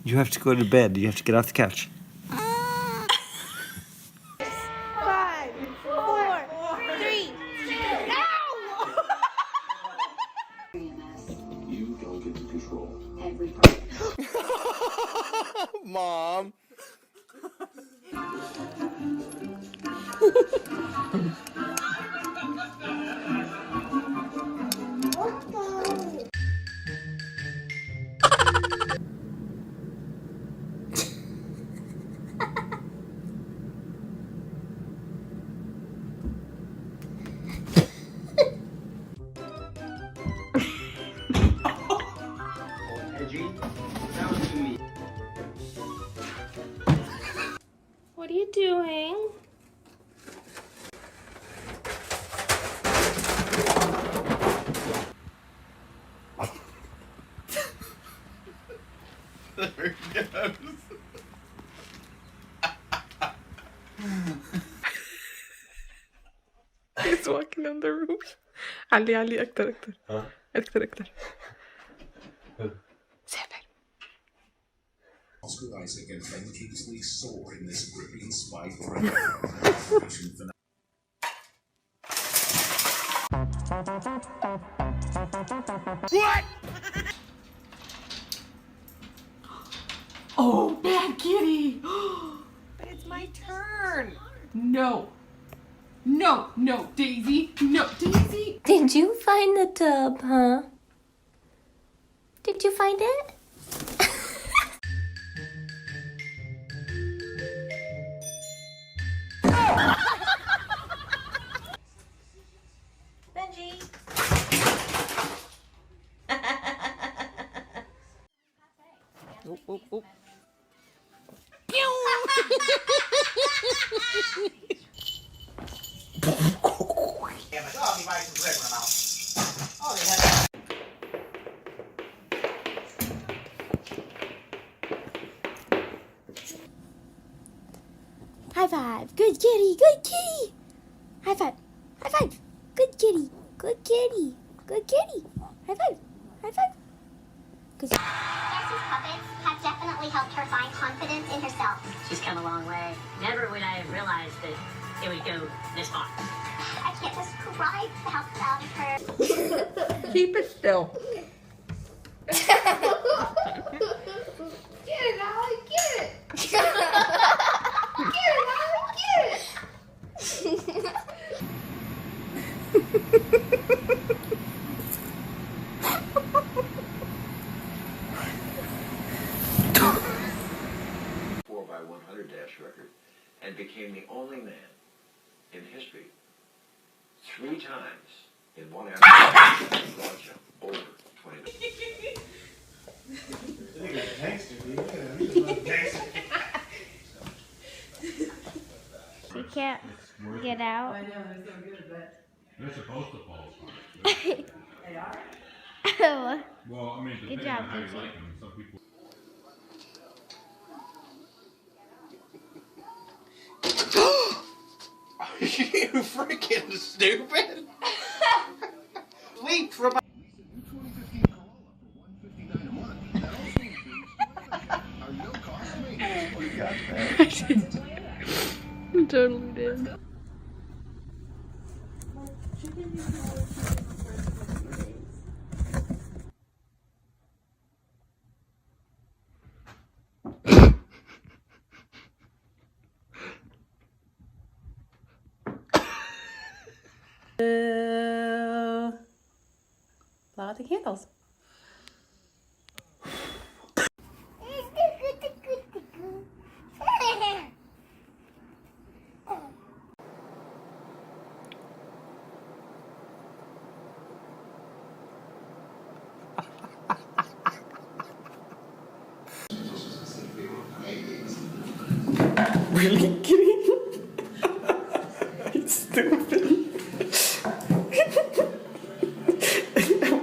You have to go to bed. You have to get off the couch. 5, 4, 3. No! You don't get to control every part. Mom. What are you doing? There he goes. He's walking on the roof. علي أكتر أكتر. أكتر أكتر. سافر. Oscar Isaac and Ben Kingsley soar in this gripping spy thriller. What? Oh, bad kitty. But it's my turn. No. No, no, Daisy. No, Daisy. Did you find the tub, huh? Did you find it? Benji. Oop, oop, oop. High five. Good kitty. Good kitty. High five. High five. Good kitty. Good kitty. Good kitty. High five. High five. Good. Jessie's puppets have definitely helped her find confidence in herself. She's come a long way. Never would I have realized that it would go this far. I can't describe the health out of her. Keep it still. Get it, Ollie. Get it. Get it, Ollie. Get it. 4x100 dash record and became the only man in history 3 times in 1 hour broad jump over 20 You can't get out. I know, it's so good, but They're supposed to fall apart. they are. Well, I mean, Good depending job, on how you Gucci. like them. Some people. You freaking stupid. Sleep for about. I totally did. Blow out the candles. Really kidding? It's stupid.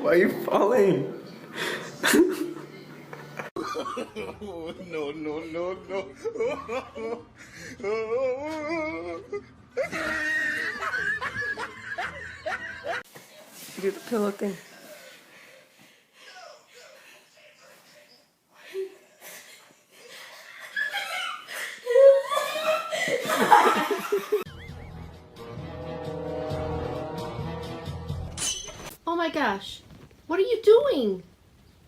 Why are you falling? No, no, no, no. You do the pillow thing. Oh my gosh. What are you doing?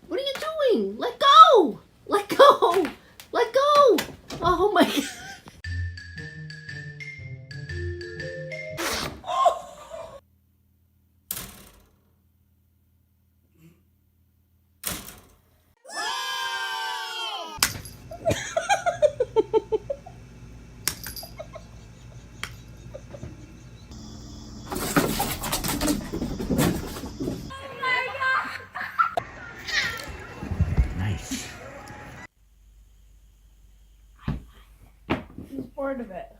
What are you doing? Let go! Let go! Let go! Oh my god. Nice. Bored of it.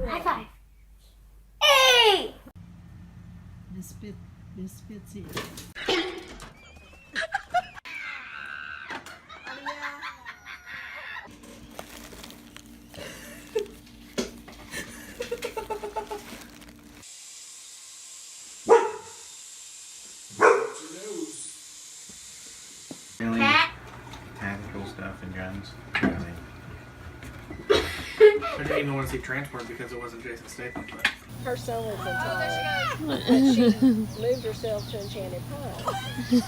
High five. Hey! Miss Bitsy. Really Cat. tactical stuff and guns. Really. I didn't even want to see Transport because it wasn't Jason Statham. But Her son lives in Thailand, but she moved herself to Enchanted Pines.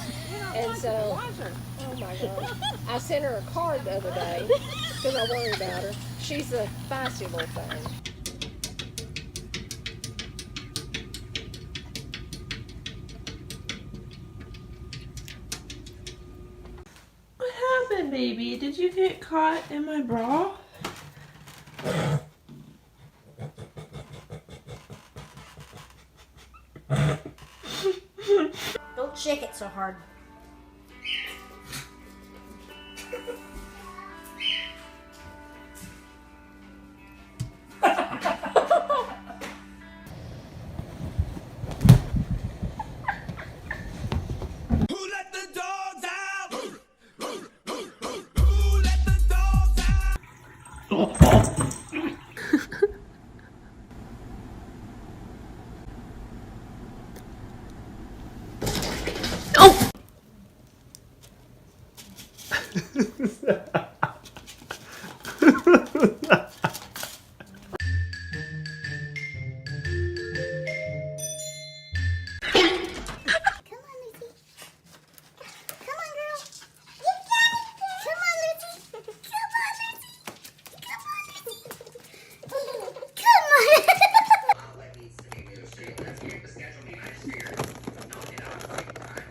And so, oh my God, I sent her a card the other day because I worry about her. She's a feisty little thing. What happened, baby? Did you get caught in my bra? Don't shake it so hard.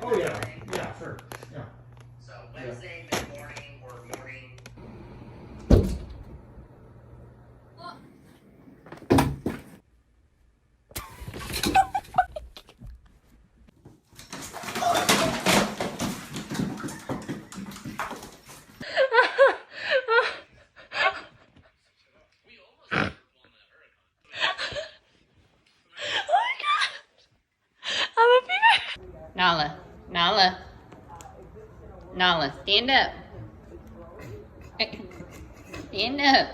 oh yeah, sure, yeah. So Wednesday mid-morning or morning. Nala, Nala, Nala, stand up. Stand up.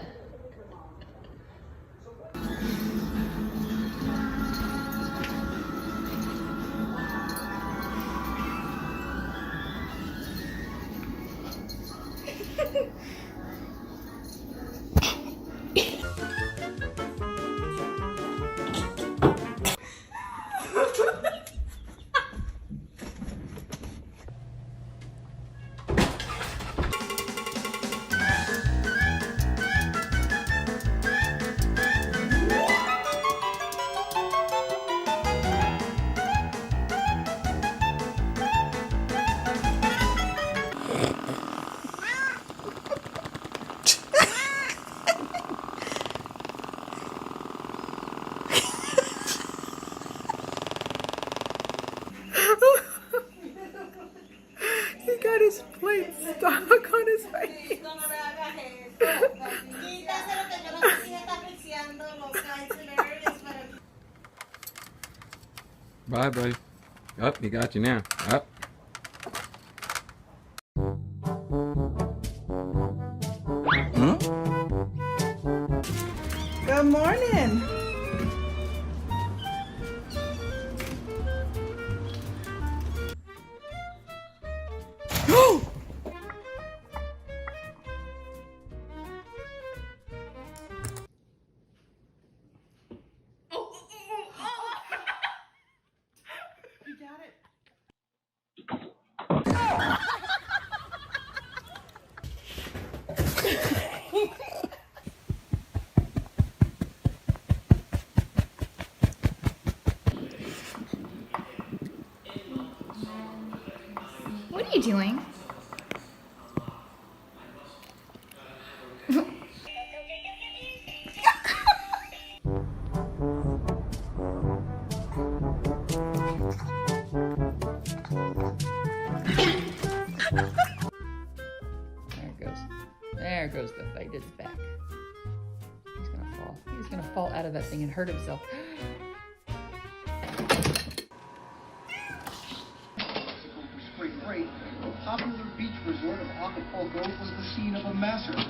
He got his plate stuck on his face. Bye, buddy. Up, he got you now. Up. Good morning. you doing? There goes the fight. It's back. He's gonna fall. He's gonna fall out of that thing and hurt himself. Spring break, the popular beach resort of Acapulco was the scene of a massacre.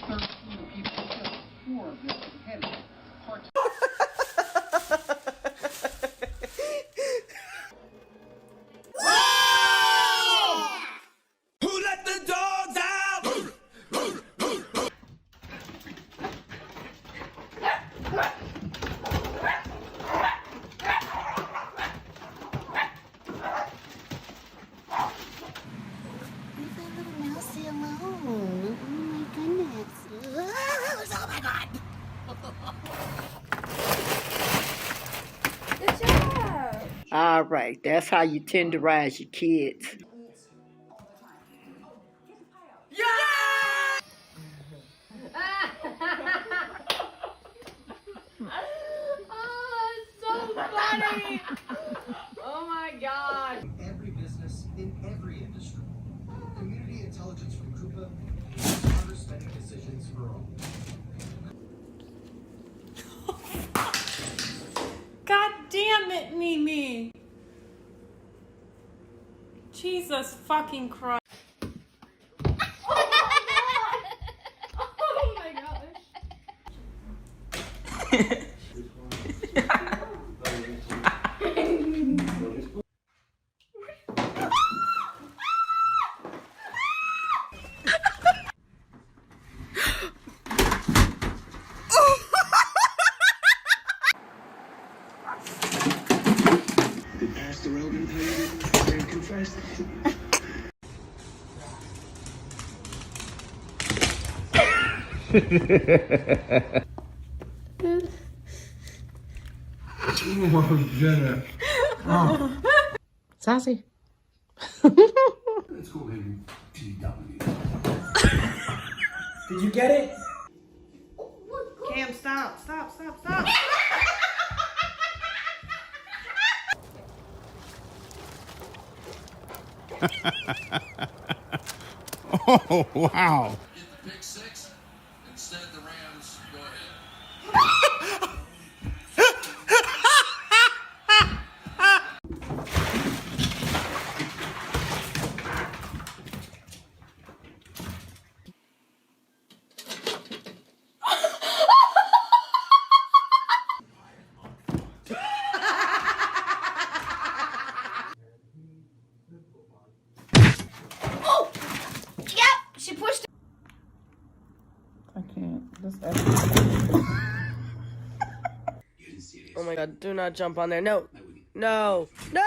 13 people killed, 4 of them beheaded. Who let the dogs out? Leave that little mousey alone. Oh my goodness. Oh my god. Good job. All right, that's how you tenderize your kids. Oh, it's so funny. Oh my god. Every business in every industry. Community intelligence from Coupa. Smarter spending decisions for all. God damn it, Mimi. Jesus fucking Christ. Oh my gosh. Ask the relevant party and confess. Sassy. Let's go ahead and TW. Did you get it? Cam, stop, stop, stop, stop. Oh, wow. Get the pick 6. Instead, the Rams go ahead. Oh! Yep! She pushed it. I can't. This Oh my god, do not jump on there. No. No. No!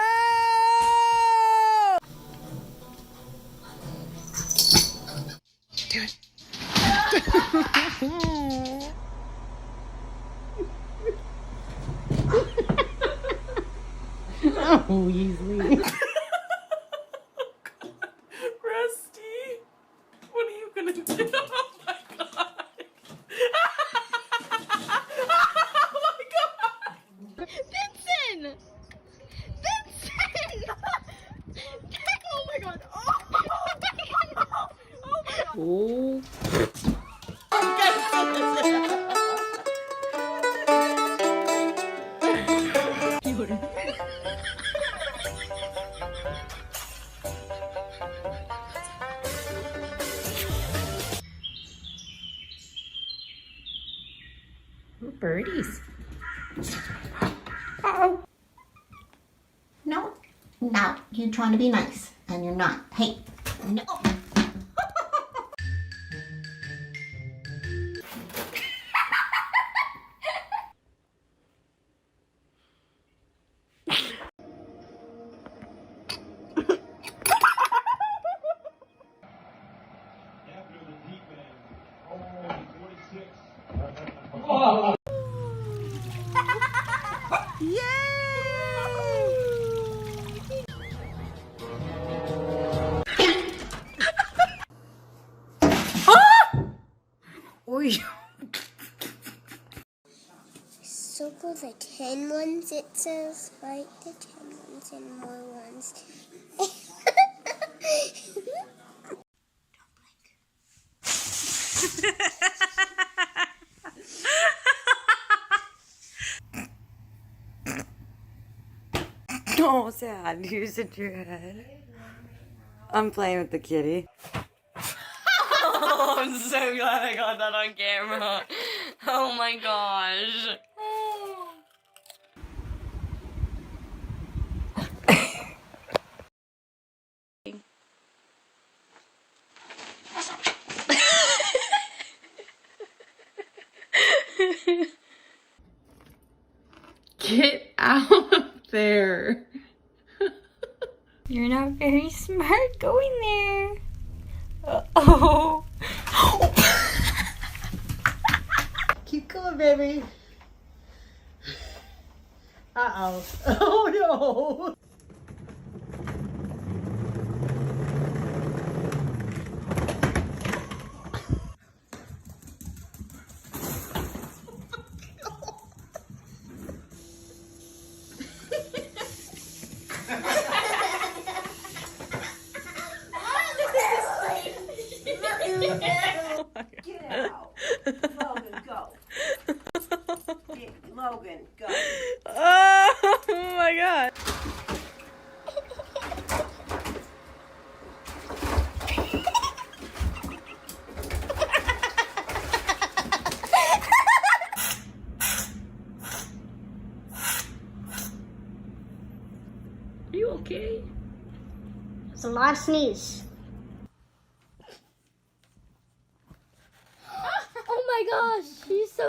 Do it. Oh, easily. Rusty, what are you gonna do? Oh my god. Oh my god. Vincent! Vincent! Oh my god. Oh my god. Oh my god. Oh. Birdies. Uh-oh. No. No. You're trying to be nice. And you're not. Hey. No. those are 10 ones, it says, right? The 10 ones and more ones. Oh, sad. You said your head. I'm playing with the kitty. Oh, I'm so glad I got that on camera. Oh my gosh. Get out of there. You're not very smart going there. Uh-oh. Keep going, baby. Uh-oh. Oh, no. Get out. Logan, go. Logan, go. Oh my god. Are you okay? It's a lot of sneeze. Oh my gosh, she's so